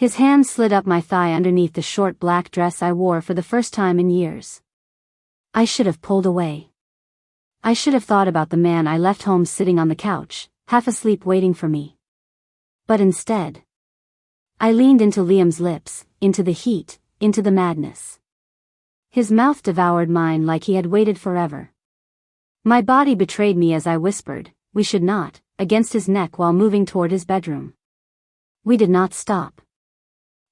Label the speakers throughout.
Speaker 1: His hand slid up my thigh underneath the short black dress I wore for the first time in years. I should have pulled away. I should have thought about the man I left home sitting on the couch, half asleep waiting for me. But instead, I leaned into Liam's lips, into the heat, into the madness. His mouth devoured mine like he had waited forever. My body betrayed me as I whispered, "We should not," against his neck while moving toward his bedroom. We did not stop.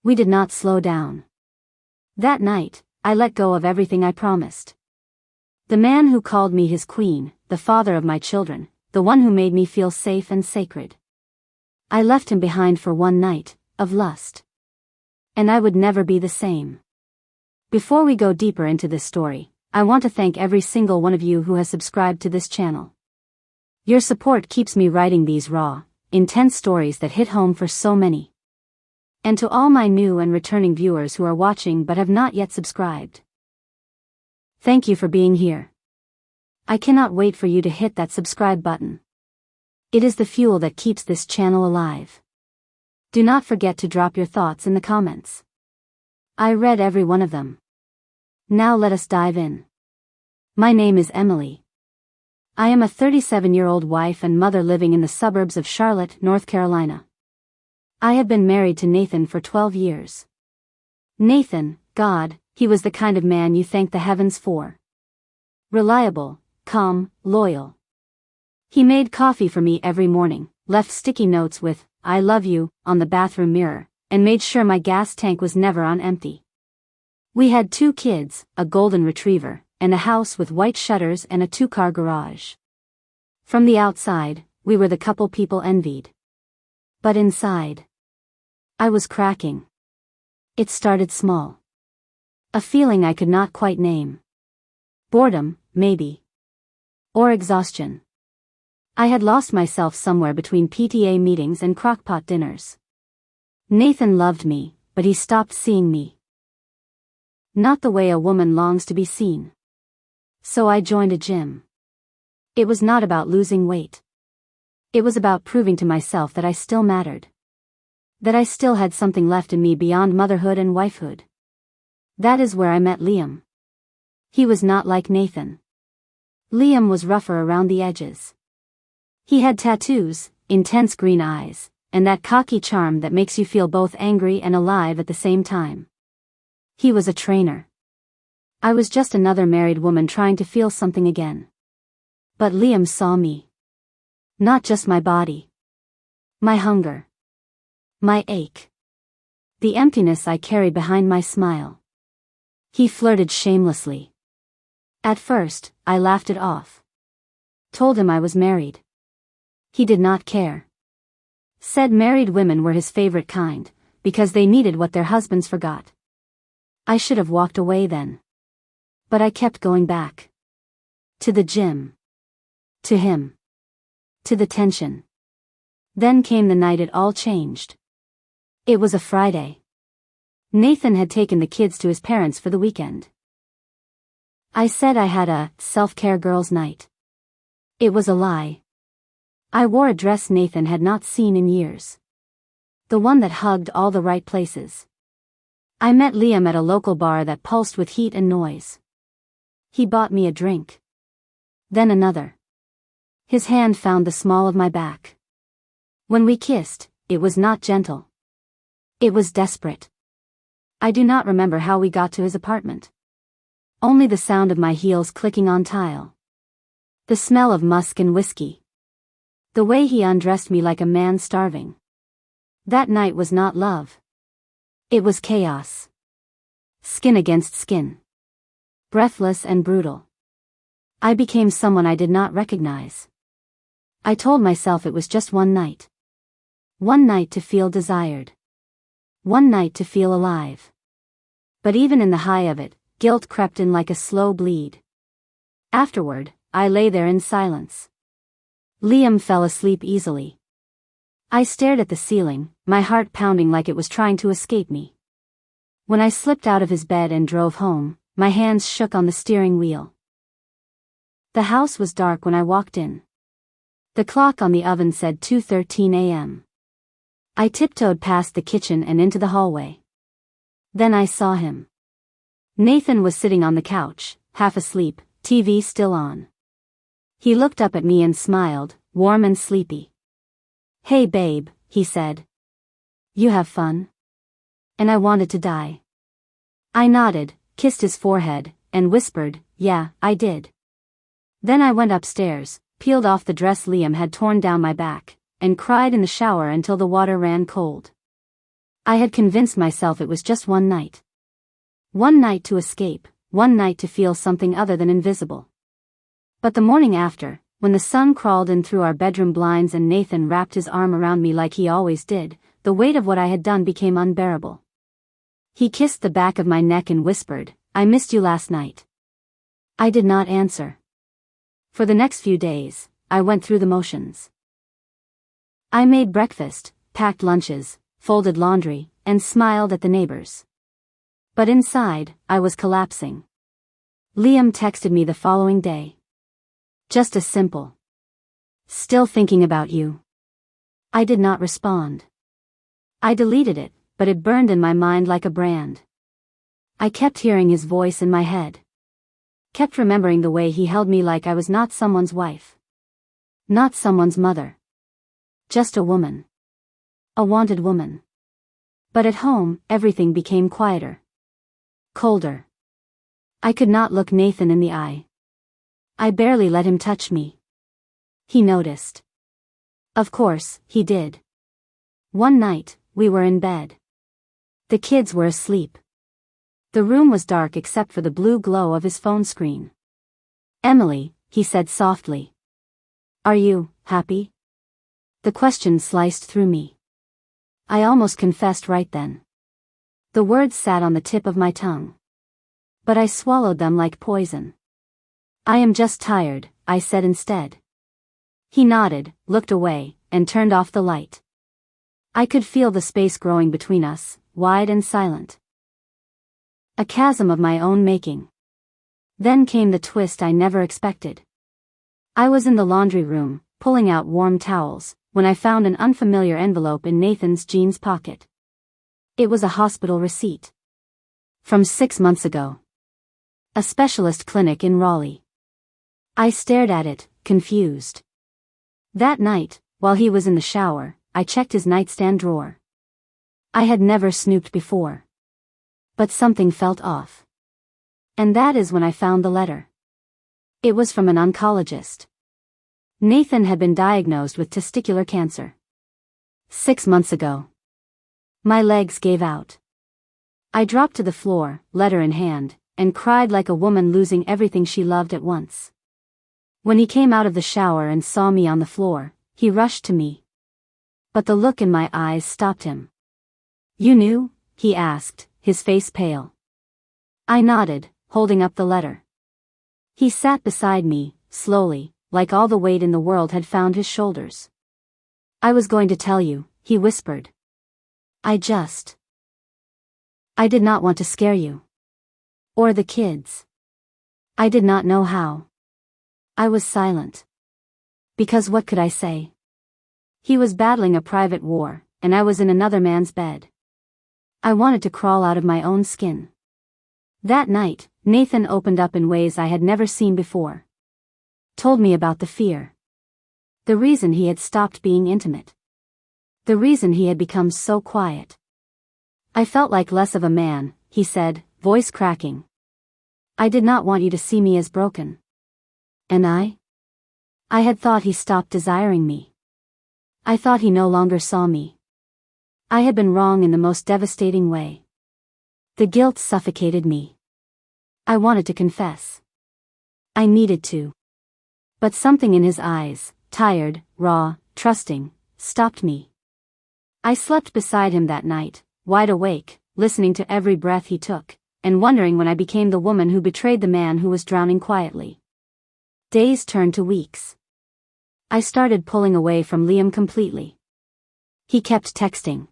Speaker 1: We did not slow down. That night, I let go of everything I promised. The man who called me his queen, the father of my children, the one who made me feel safe and sacred. I left him behind for one night of lust. And I would never be the same. Before we go deeper into this story, I want to thank every single one of you who has subscribed to this channel. Your support keeps me writing these raw, intense stories that hit home for so many. And to all my new and returning viewers who are watching but have not yet subscribed, thank you for being here. I cannot wait for you to hit that subscribe button. It is the fuel that keeps this channel alive. Do not forget to drop your thoughts in the comments. I read every one of them. Now let us dive in. My name is Emily. I am a 37-year-old wife and mother living in the suburbs of Charlotte, North Carolina. I have been married to Nathan for 12 years. Nathan, God, he was the kind of man you thank the heavens for. Reliable, calm, loyal. He made coffee for me every morning, left sticky notes with, "I love you," on the bathroom mirror, and made sure my gas tank was never on empty. We had 2 kids, a golden retriever, and a house with white shutters and a 2-car garage. From the outside, we were the couple people envied. But inside, I was cracking. It started small. A feeling I could not quite name. Boredom, maybe. Or exhaustion. I had lost myself somewhere between PTA meetings and crockpot dinners. Nathan loved me, but he stopped seeing me. Not the way a woman longs to be seen. So I joined a gym. It was not about losing weight. It was about proving to myself that I still mattered. That I still had something left in me beyond motherhood and wifehood. That is where I met Liam. He was not like Nathan. Liam was rougher around the edges. He had tattoos, intense green eyes, and that cocky charm that makes you feel both angry and alive at the same time. He was a trainer. I was just another married woman trying to feel something again. But Liam saw me. Not just my body. My hunger. My ache. The emptiness I carried behind my smile. He flirted shamelessly. At first, I laughed it off. Told him I was married. He did not care. Said married women were his favorite kind, because they needed what their husbands forgot. I should have walked away then. But I kept going back. To the gym. To him. To the tension. Then came the night it all changed. It was a Friday. Nathan had taken the kids to his parents for the weekend. I said I had a self-care girls' night. It was a lie. I wore a dress Nathan had not seen in years. The one that hugged all the right places. I met Liam at a local bar that pulsed with heat and noise. He bought me a drink. Then another. His hand found the small of my back. When we kissed, it was not gentle. It was desperate. I do not remember how we got to his apartment. Only the sound of my heels clicking on tile. The smell of musk and whiskey. The way he undressed me like a man starving. That night was not love. It was chaos. Skin against skin. Breathless and brutal. I became someone I did not recognize. I told myself it was just one night. One night to feel desired. One night to feel alive. But even in the high of it, guilt crept in like a slow bleed. Afterward, I lay there in silence. Liam fell asleep easily. I stared at the ceiling, my heart pounding like it was trying to escape me. When I slipped out of his bed and drove home, my hands shook on the steering wheel. The house was dark when I walked in. The clock on the oven said 2:13 a.m. I tiptoed past the kitchen and into the hallway. Then I saw him. Nathan was sitting on the couch, half asleep, TV still on. He looked up at me and smiled, warm and sleepy. "Hey babe," he said. "You have fun?" And I wanted to die. I nodded, kissed his forehead, and whispered, "Yeah, I did." Then I went upstairs, peeled off the dress Liam had torn down my back, and cried in the shower until the water ran cold. I had convinced myself it was just one night. One night to escape, one night to feel something other than invisible. But the morning after, when the sun crawled in through our bedroom blinds and Nathan wrapped his arm around me like he always did, the weight of what I had done became unbearable. He kissed the back of my neck and whispered, "I missed you last night." I did not answer. For the next few days, I went through the motions. I made breakfast, packed lunches, folded laundry, and smiled at the neighbors. But inside, I was collapsing. Liam texted me the following day. Just a simple, "Still thinking about you." I did not respond. I deleted it, but it burned in my mind like a brand. I kept hearing his voice in my head. Kept remembering the way he held me like I was not someone's wife. Not someone's mother. Just a woman. A wanted woman. But at home, everything became quieter. Colder. I could not look Nathan in the eye. I barely let him touch me. He noticed. Of course, he did. One night, we were in bed. The kids were asleep. The room was dark except for the blue glow of his phone screen. "Emily," he said softly. "Are you happy?" The question sliced through me. I almost confessed right then. The words sat on the tip of my tongue. But I swallowed them like poison. "I am just tired," I said instead. He nodded, looked away, and turned off the light. I could feel the space growing between us, wide and silent. A chasm of my own making. Then came the twist I never expected. I was in the laundry room, pulling out warm towels, when I found an unfamiliar envelope in Nathan's jeans pocket. It was a hospital receipt. From 6 months ago. A specialist clinic in Raleigh. I stared at it, confused. That night, while he was in the shower, I checked his nightstand drawer. I had never snooped before. But something felt off. And that is when I found the letter. It was from an oncologist. Nathan had been diagnosed with testicular cancer. 6 months ago. My legs gave out. I dropped to the floor, letter in hand, and cried like a woman losing everything she loved at once. When he came out of the shower and saw me on the floor, he rushed to me. But the look in my eyes stopped him. "You knew?" he asked, his face pale. I nodded, holding up the letter. He sat beside me, slowly, like all the weight in the world had found his shoulders. "I was going to tell you," he whispered. I did not want to scare you. Or the kids. I did not know how. I was silent. Because what could I say? He was battling a private war, and I was in another man's bed. I wanted to crawl out of my own skin. That night, Nathan opened up in ways I had never seen before. Told me about the fear. The reason he had stopped being intimate. The reason he had become so quiet. "I felt like less of a man," he said, voice cracking. "I did not want you to see me as broken." And I had thought he stopped desiring me. I thought he no longer saw me. I had been wrong in the most devastating way. The guilt suffocated me. I wanted to confess. I needed to. But something in his eyes, tired, raw, trusting, stopped me. I slept beside him that night, wide awake, listening to every breath he took, and wondering when I became the woman who betrayed the man who was drowning quietly. Days turned to weeks. I started pulling away from Liam completely. He kept texting.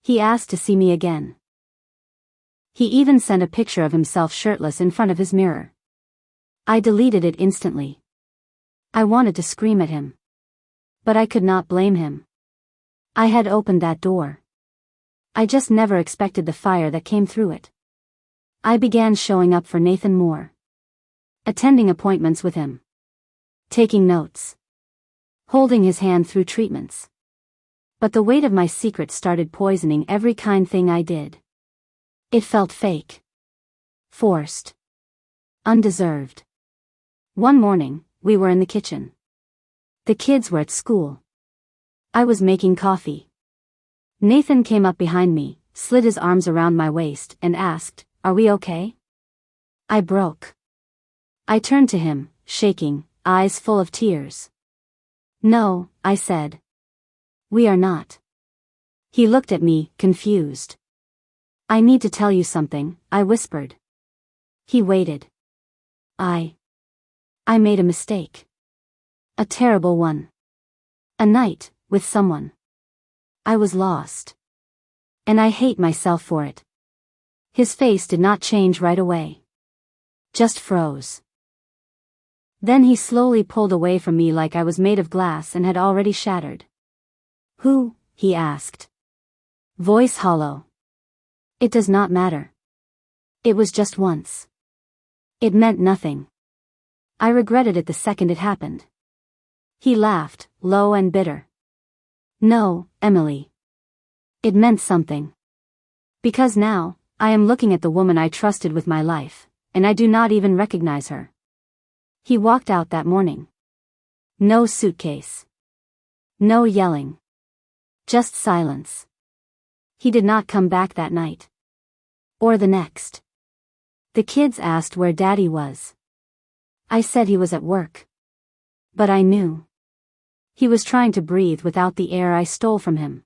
Speaker 1: He asked to see me again. He even sent a picture of himself shirtless in front of his mirror. I deleted it instantly. I wanted to scream at him. But I could not blame him. I had opened that door. I just never expected the fire that came through it. I began showing up for Nathan more. Attending appointments with him. Taking notes. Holding his hand through treatments. But the weight of my secret started poisoning every kind thing I did. It felt fake. Forced. Undeserved. One morning, we were in the kitchen. The kids were at school. I was making coffee. Nathan came up behind me, slid his arms around my waist, and asked, "Are we okay?" I broke. I turned to him, shaking, eyes full of tears. "No," I said. "We are not." He looked at me, confused. "I need to tell you something," I whispered. He waited. I made a mistake. A terrible one. A night, with someone. I was lost. And I hate myself for it. His face did not change right away. Just froze. Then he slowly pulled away from me like I was made of glass and had already shattered. "Who?" he asked. Voice hollow. "It does not matter. It was just once. It meant nothing. I regretted it the second it happened." He laughed, low and bitter. "No, Emily. It meant something. Because now, I am looking at the woman I trusted with my life, and I do not even recognize her." He walked out that morning. No suitcase. No yelling. Just silence. He did not come back that night. Or the next. The kids asked where Daddy was. I said he was at work. But I knew. He was trying to breathe without the air I stole from him.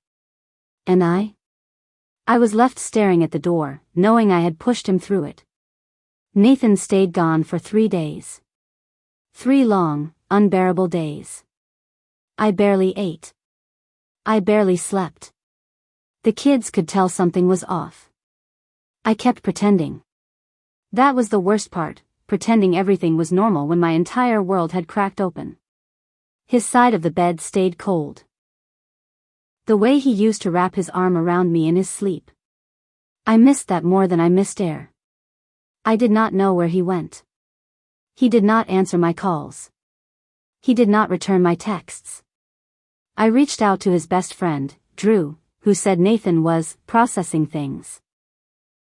Speaker 1: And I was left staring at the door, knowing I had pushed him through it. Nathan stayed gone for 3 days. 3 long, unbearable days. I barely ate. I barely slept. The kids could tell something was off. I kept pretending. That was the worst part, pretending everything was normal when my entire world had cracked open. His side of the bed stayed cold. The way he used to wrap his arm around me in his sleep. I missed that more than I missed air. I did not know where he went. He did not answer my calls. He did not return my texts. I reached out to his best friend, Drew, who said Nathan was processing things.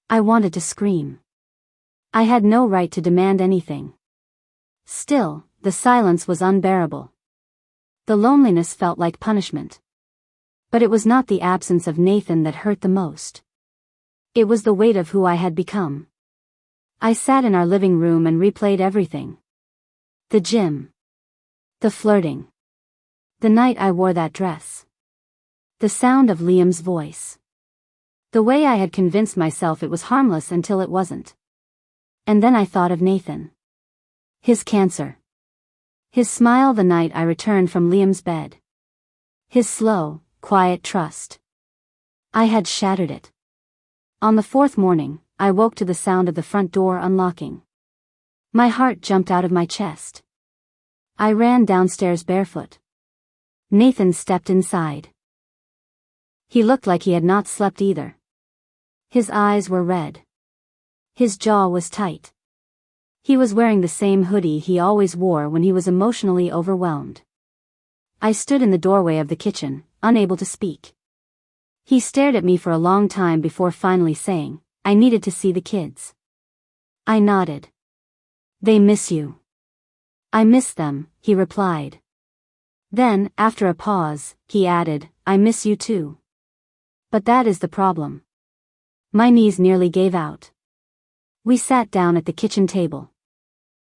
Speaker 1: I wanted to scream. I had no right to demand anything. Still, the silence was unbearable. The loneliness felt like punishment. But it was not the absence of Nathan that hurt the most. It was the weight of who I had become. I sat in our living room and replayed everything. The gym. The flirting. The night I wore that dress. The sound of Liam's voice. The way I had convinced myself it was harmless until it wasn't. And then I thought of Nathan. His cancer. His smile the night I returned from Liam's bed. His slow, quiet trust. I had shattered it. On the 4th morning, I woke to the sound of the front door unlocking. My heart jumped out of my chest. I ran downstairs barefoot. Nathan stepped inside. He looked like he had not slept either. His eyes were red. His jaw was tight. He was wearing the same hoodie he always wore when he was emotionally overwhelmed. I stood in the doorway of the kitchen, unable to speak. He stared at me for a long time before finally saying, "I needed to see the kids." I nodded. "They miss you." "I miss them," he replied. Then, after a pause, he added, "I miss you too." But that is the problem. My knees nearly gave out. We sat down at the kitchen table.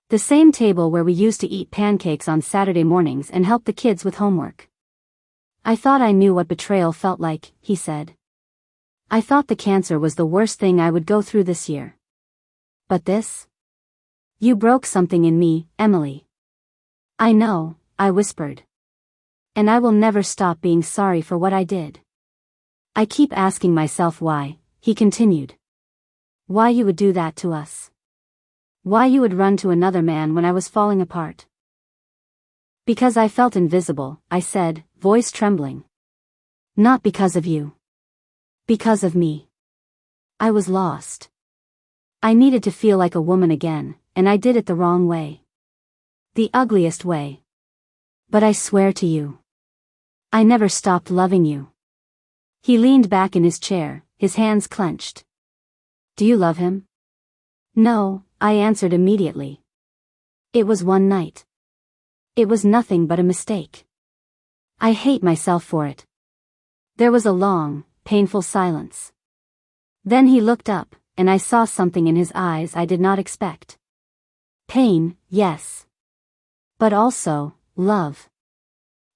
Speaker 1: The same table where we used to eat pancakes on Saturday mornings and help the kids with homework. "I thought I knew what betrayal felt like," he said. "I thought the cancer was the worst thing I would go through this year. But this? You broke something in me, Emily." "I know," I whispered. "And I will never stop being sorry for what I did." "I keep asking myself why," he continued. "Why you would do that to us. Why you would run to another man when I was falling apart." "Because I felt invisible," I said, voice trembling. Not because of you. Because of me. I was lost. I needed to feel like a woman again, and I did it the wrong way. The ugliest way. But I swear to you, I never stopped loving you. He leaned back in his chair, his hands clenched. Do you love him? No, I answered immediately. It was one night. It was nothing but a mistake. I hate myself for it. There was a long, painful silence. Then he looked up, and I saw something in his eyes I did not expect. Pain, yes. But also, love.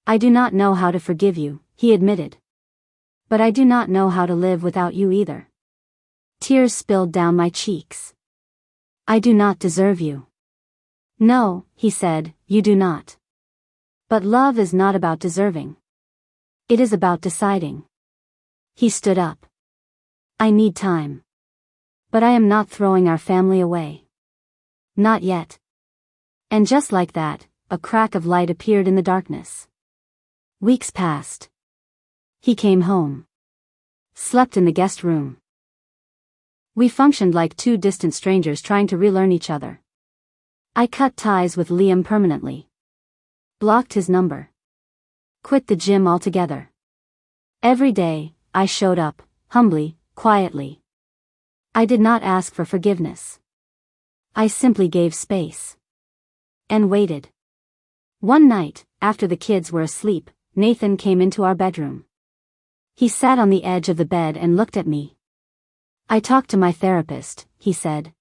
Speaker 1: I do not know how to forgive you, he admitted. But I do not know how to live without you either. Tears spilled down my cheeks. I do not deserve you. No, he said, you do not. But love is not about deserving. It is about deciding. He stood up. I need time. But I am not throwing our family away. Not yet. And just like that, a crack of light appeared in the darkness. Weeks passed. He came home. Slept in the guest room. We functioned like two distant strangers trying to relearn each other. I cut ties with Liam permanently. Blocked his number. Quit the gym altogether. Every day, I showed up, humbly, quietly. I did not ask for forgiveness. I simply gave space. And waited. One night, after the kids were asleep, Nathan came into our bedroom. He sat on the edge of the bed and looked at me. I talked to my therapist, he said.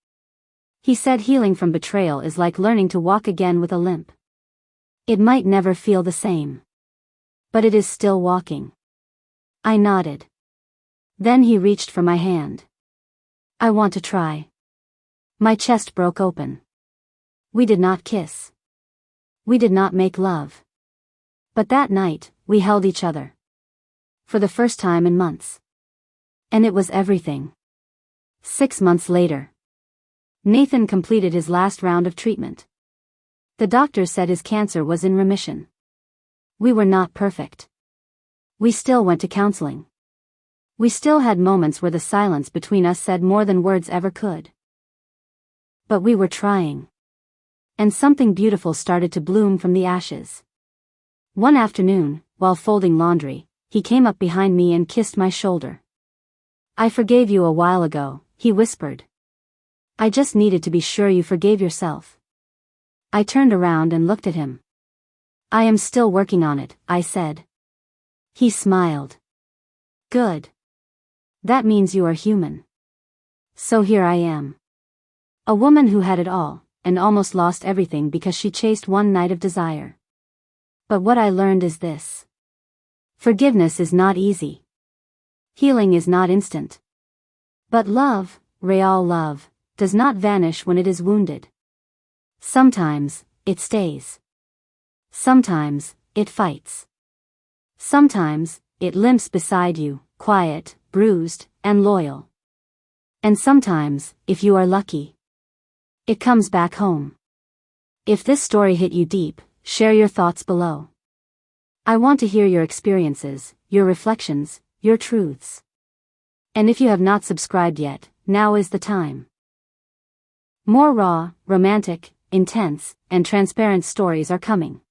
Speaker 1: He said healing from betrayal is like learning to walk again with a limp. It might never feel the same. But it is still walking. I nodded. Then he reached for my hand. I want to try. My chest broke open. We did not kiss. We did not make love. But that night, we held each other. For the first time in months. And it was everything. 6 months later. Nathan completed his last round of treatment. The doctor said his cancer was in remission. We were not perfect. We still went to counseling. We still had moments where the silence between us said more than words ever could. But we were trying. And something beautiful started to bloom from the ashes. One afternoon, while folding laundry, he came up behind me and kissed my shoulder. I forgave you a while ago, he whispered. I just needed to be sure you forgave yourself. I turned around and looked at him. I am still working on it, I said. He smiled. Good. That means you are human. So here I am. A woman who had it all, and almost lost everything because she chased one night of desire. But what I learned is this. Forgiveness is not easy. Healing is not instant. But love, real love, does not vanish when it is wounded. Sometimes, it stays. Sometimes, it fights. Sometimes, it limps beside you, quiet, bruised, and loyal. And sometimes, if you are lucky, it comes back home. If this story hit you deep, share your thoughts below. I want to hear your experiences, your reflections, your truths. And if you have not subscribed yet, now is the time. More raw, romantic, intense, and transparent stories are coming.